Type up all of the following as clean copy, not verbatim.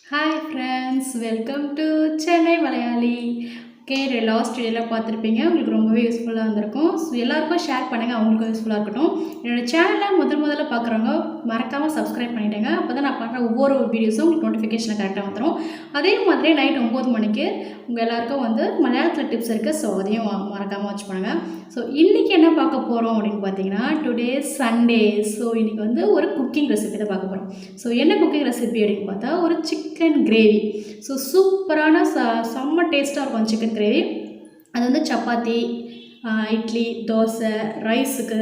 Hi friends, welcome to Chennai Malayali. Okay, last வீடியோலாம் பார்த்துருப்பீங்க, உங்களுக்கு ரொம்பவே யூஸ்ஃபுல்லாக இருந்திருக்கும். ஸோ எல்லாருக்கும் ஷேர் பண்ணுங்கள், அவங்களுக்கும் யூஸ்ஃபுல்லாக இருக்கட்டும். என்னோடய சேனலில் முதல்ல பார்க்குறவங்க மறக்காமல் சப்ஸ்கிரைப் பண்ணிவிடுங்க. அப்போ தான் நான் பண்ணுற ஒவ்வொரு வீடியோஸும் உங்களுக்கு நோட்டிஃபிகேஷனில் கரெக்டாக வந்துடும். அதே மாதிரி நைட் 9 மணிக்கு உங்கள் எல்லாருக்கும் மலையாளத்தில் டிப்ஸ் இருக்குது. ஸோ அதையும் மறக்காமல் வாட்ச் பண்ணுங்கள். ஸோ இன்றைக்கி என்ன பார்க்க போகிறோம் அப்படின்னு பார்த்தீங்கன்னா, டுடே சண்டே. ஸோ இன்றைக்கி ஒரு குக்கிங் ரெசிபி தான் பார்க்க போகிறோம். ஸோ என்ன குக்கிங் ரெசிபி அப்படின்னு பார்த்தா, ஒரு சிக்கன் கிரேவி. ஸோ சூப்பரான செம்ம டேஸ்ட்டாக இருக்கும் சிக்கன் கிரேவி. அது சப்பாத்தி, இட்லி, தோசை, ரைஸுக்கு,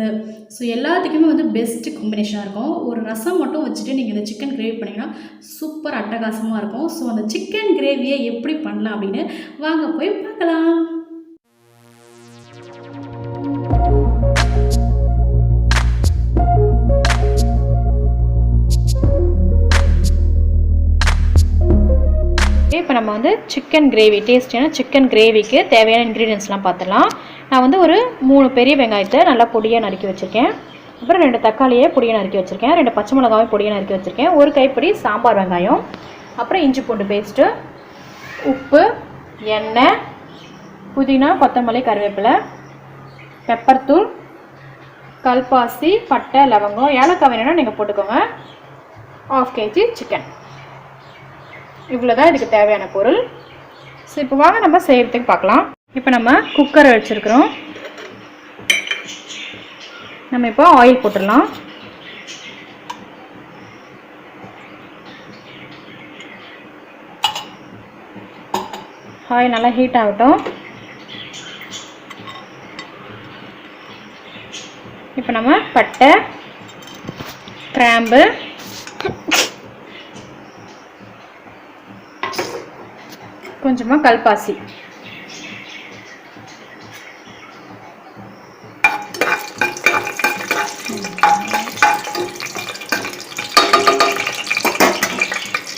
ஸோ எல்லாத்துக்குமே பெஸ்ட்டு காம்பினேஷனாக இருக்கும். ஒரு ரசம் மட்டும் வச்சுட்டு நீங்கள் இந்த சிக்கன் கிரேவி பண்ணிங்கன்னா சூப்பர் அட்டகாசமாக இருக்கும். ஸோ அந்த சிக்கன் கிரேவியை எப்படி பண்ணலாம் அப்படின்னு வாங்க போய் பார்க்கலாம். இப்போ நம்ம சிக்கன் கிரேவி, டேஸ்டியான சிக்கன் கிரேவிக்கு தேவையான இன்க்ரீடியன்ஸ்லாம் பார்த்துடலாம். நான் ஒரு 3 பெரிய வெங்காயத்தை நல்லா பொடியாக நறுக்கி வச்சுருக்கேன். அப்புறம் 2 தக்காளியை பொடியாக நறுக்கி வச்சுருக்கேன். 2 பச்சை மிளகாயும் பொடியாக நறுக்கி வச்சுருக்கேன். 1 கைப்பிடி சாம்பார் வெங்காயம், அப்புறம் இஞ்சி பூண்டு பேஸ்ட்டு, உப்பு, எண்ணெய், புதினா, கொத்தமல்லி, கருவேப்பிலை, பெப்பர் தூள், கல்பாசி, பட்டை, லவங்கம், ஏலக்காய் வேணும்னா நீங்கள் போட்டுக்கோங்க. 1/2 kg சிக்கன். இவ்வளோ தான் இதுக்கு தேவையான பொருள். ஸோ இப்போ வாங்க நம்ம செய்கிறதுக்கு பார்க்கலாம். இப்போ நம்ம குக்கரை வச்சுருக்கிறோம். நம்ம இப்போ ஆயில் போட்டுடலாம். ஆயில் நல்லா ஹீட் ஆகட்டும். இப்போ நம்ம பட்டை, கிராம்பு, கொஞ்சமாக கல்பாசி,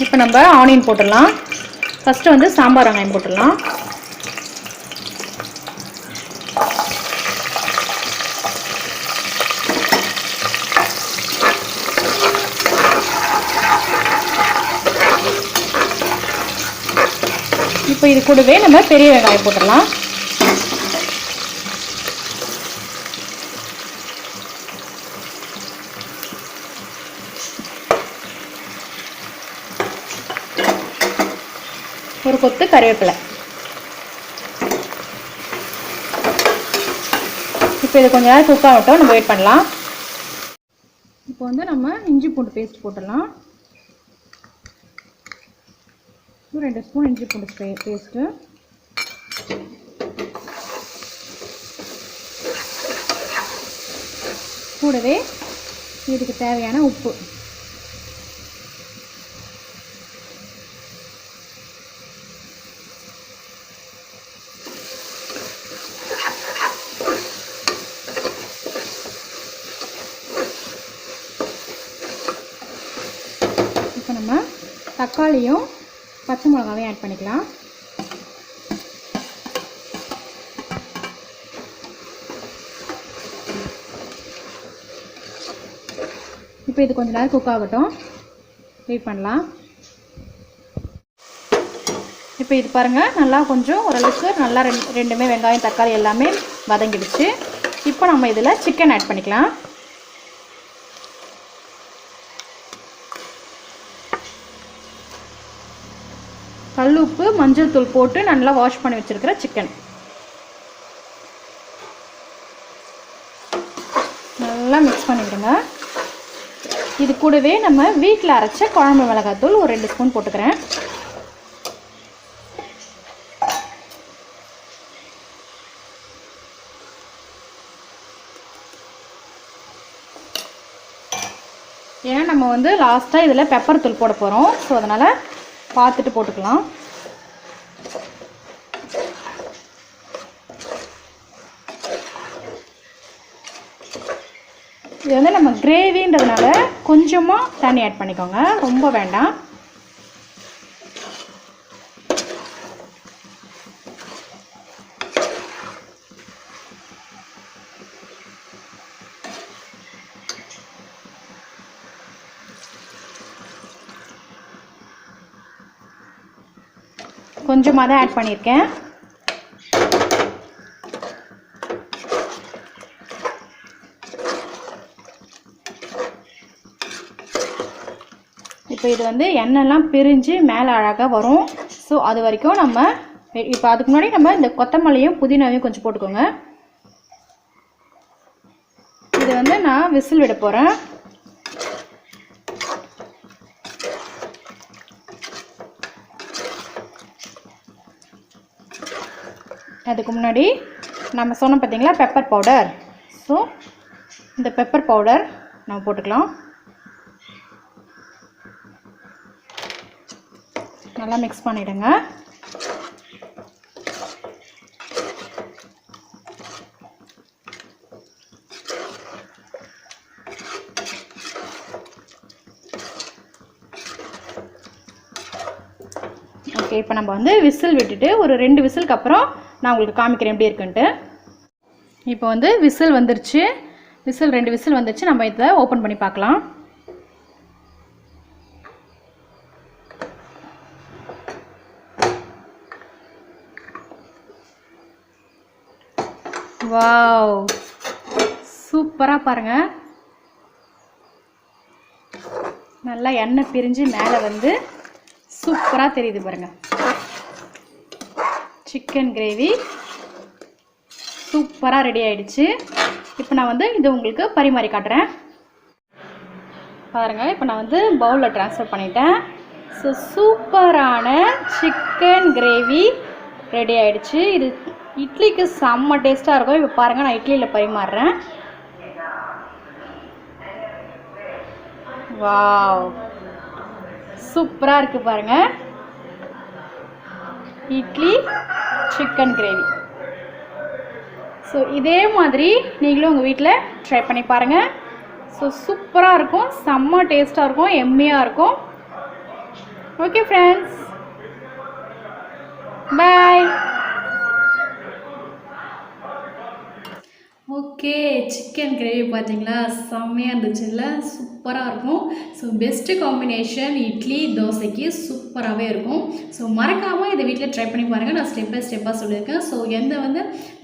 இப்போ நம்ம ஆனியன் போட்டுடலாம். ஃபஸ்ட்டு சாம்பார் வெங்காயம் போட்டுடலாம். இப்போ இது கூடவே நம்ம பெரிய வெங்காயம் போட்டுடலாம். ஒரு கொத்து கருவேப்பிலை. இப்போ இது கொஞ்ச நேரம் குக் ஆகட்டும், நம்ம வெயிட் பண்ணலாம். இப்போ நம்ம இஞ்சி பூண்டு பேஸ்ட் போட்டுடலாம். 2 ஸ்பூன் இஞ்சி பூண்டு பேஸ்ட்டு, கூடவே இதுக்கு தேவையான உப்பு. இப்போ நம்ம தக்காளியும் பச்சை மிளகாவையும் ஆட் பண்ணிக்கலாம். இப்போ இது கொஞ்ச நேரம் குக் ஆகட்டும், வெயிட் பண்ணலாம். இப்போ இது பாருங்கள், நல்லா கொஞ்சம் ஓரளவுக்கு நல்லா ரெண்டுமே வெங்காயம் தக்காளி எல்லாமே வதங்கிடுச்சு. இப்போ நம்ம இதில் சிக்கன் ஆட் பண்ணிக்கலாம். கல்லுப்பு, மஞ்சள் தூள் போட்டு நல்லா வாஷ் பண்ணி வச்சுருக்கிற சிக்கன் நல்லா மிக்ஸ் பண்ணிவிடுங்க. இது கூடவே நம்ம வீட்டில் அரைச்ச குழம்பு மிளகாத்தூள் ஒரு 2 ஸ்பூன் போட்டுக்கிறேன். ஏன்னா நம்ம லாஸ்ட்டாக இதில் பெப்பர் தூள் போட போகிறோம். ஸோ அதனால் பார்த்துட்டு போட்டுக்கலாம். இது நம்ம கிரேவின்றதுனால கொஞ்சமாக தண்ணி ஆட் பண்ணிக்கோங்க, ரொம்ப வேண்டாம். கொஞ்சமாக தான் ஆட் பண்ணியிருக்கேன். இப்போ இது வந்து எண்ணெய்லாம் பிரிஞ்சு மேலே அழகாக வரும். ஸோ அது வரைக்கும் நம்ம இப்போ அதுக்கு முன்னாடி நம்ம இந்த கொத்தமல்லியும் புதினாவையும் கொஞ்சம் போட்டுக்கோங்க. இது வந்து நான் விசில் விட போகிறேன். அதுக்கு முன்னாடி நம்ம சொன்னோம் பார்த்தீங்களா பெப்பர் பவுடர். ஸோ இந்த பெப்பர் பவுடர் நம்ம போட்டுக்கலாம். நல்லா மிக்ஸ் பண்ணிவிடுங்க. ஓகே, இப்போ நம்ம வந்து விசில் விட்டுட்டு ஒரு 2 விசிலுக்கு அப்புறம் நான் உங்களுக்கு காமிக்கிறேன் எப்படி இருக்குன்ட்டு. இப்போ வந்து விசில் வந்துருச்சு. 2 விசில் வந்துருச்சு. நம்ம இதை ஓப்பன் பண்ணி பார்க்கலாம். வாவ், சூப்பராக பாருங்கள். நல்லா எண்ணெய் பிரிஞ்சு மேலே வந்து சூப்பராக தெரியுது பாருங்கள். சிக்கன் கிரேவி சூப்பராக ரெடி ஆகிடுச்சு. இப்போ நான் வந்து இது உங்களுக்கு பரிமாறி காட்டுறேன் பாருங்கள். இப்போ நான் வந்து பவுலில் ட்ரான்ஸ்ஃபர் பண்ணிட்டேன். ஸோ சூப்பரான சிக்கன் கிரேவி ரெடி ஆகிடுச்சு. இது இட்லிக்கு செம்ம டேஸ்ட்டாக இருக்கும். இப்போ பாருங்கள், நான் இட்லியில் பரிமாறுறேன். வாவ், சூப்பராக இருக்குது பாருங்கள். Idli chicken gravy. ஸோ இதே மாதிரி நீங்களும் உங்கள் வீட்டில் ட்ரை பண்ணி பாருங்கள். ஸோ சூப்பராக இருக்கும், செம்ம டேஸ்ட்டாக இருக்கும், எம்மியாக இருக்கும். ஓகே ஃப்ரெண்ட்ஸ், பாய். ஓகே, சிக்கன் கிரேவி பார்த்தீங்களா, செம்மையாக இருந்துச்சுல்ல, சூப்பராக இருக்கும். ஸோ பெஸ்ட்டு காம்பினேஷன் இட்லி தோசைக்கு சூப்பராகவே இருக்கும். ஸோ மறக்காமல் இதை வீட்டில் ட்ரை பண்ணி பாருங்கள். நான் ஸ்டெப் பை ஸ்டெப்பாக சொல்லியிருக்கேன். ஸோ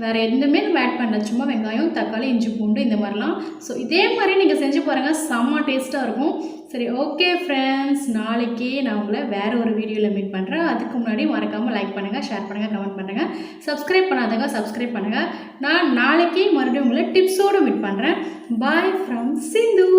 வேறு எதுவுமே நம்ம ஆட் பண்ணல, சும்மா வெங்காயம், தக்காளி, இஞ்சி, பூண்டு இந்த மாதிரிலாம். ஸோ இதே மாதிரி நீங்கள் செஞ்சு பாருங்கள், செம்ம டேஸ்ட்டாக இருக்கும். சரி, ஓகே ஃப்ரெண்ட்ஸ், நாளைக்கு நான் உங்களை வேறு ஒரு வீடியோவில் மீட் பண்ணுறேன். அதுக்கு முன்னாடி மறக்காமல் லைக் பண்ணுங்கள், ஷேர் பண்ணுங்கள், கமெண்ட் பண்ணுங்கள். சப்ஸ்கிரைப் பண்ணாதவங்க சப்ஸ்கிரைப் பண்ணுங்கள். நான் நாளைக்கு மறுபடியும் உங்களை டிப்ஸோடு மீட் பண்ணுறேன். Bye from Sindhu.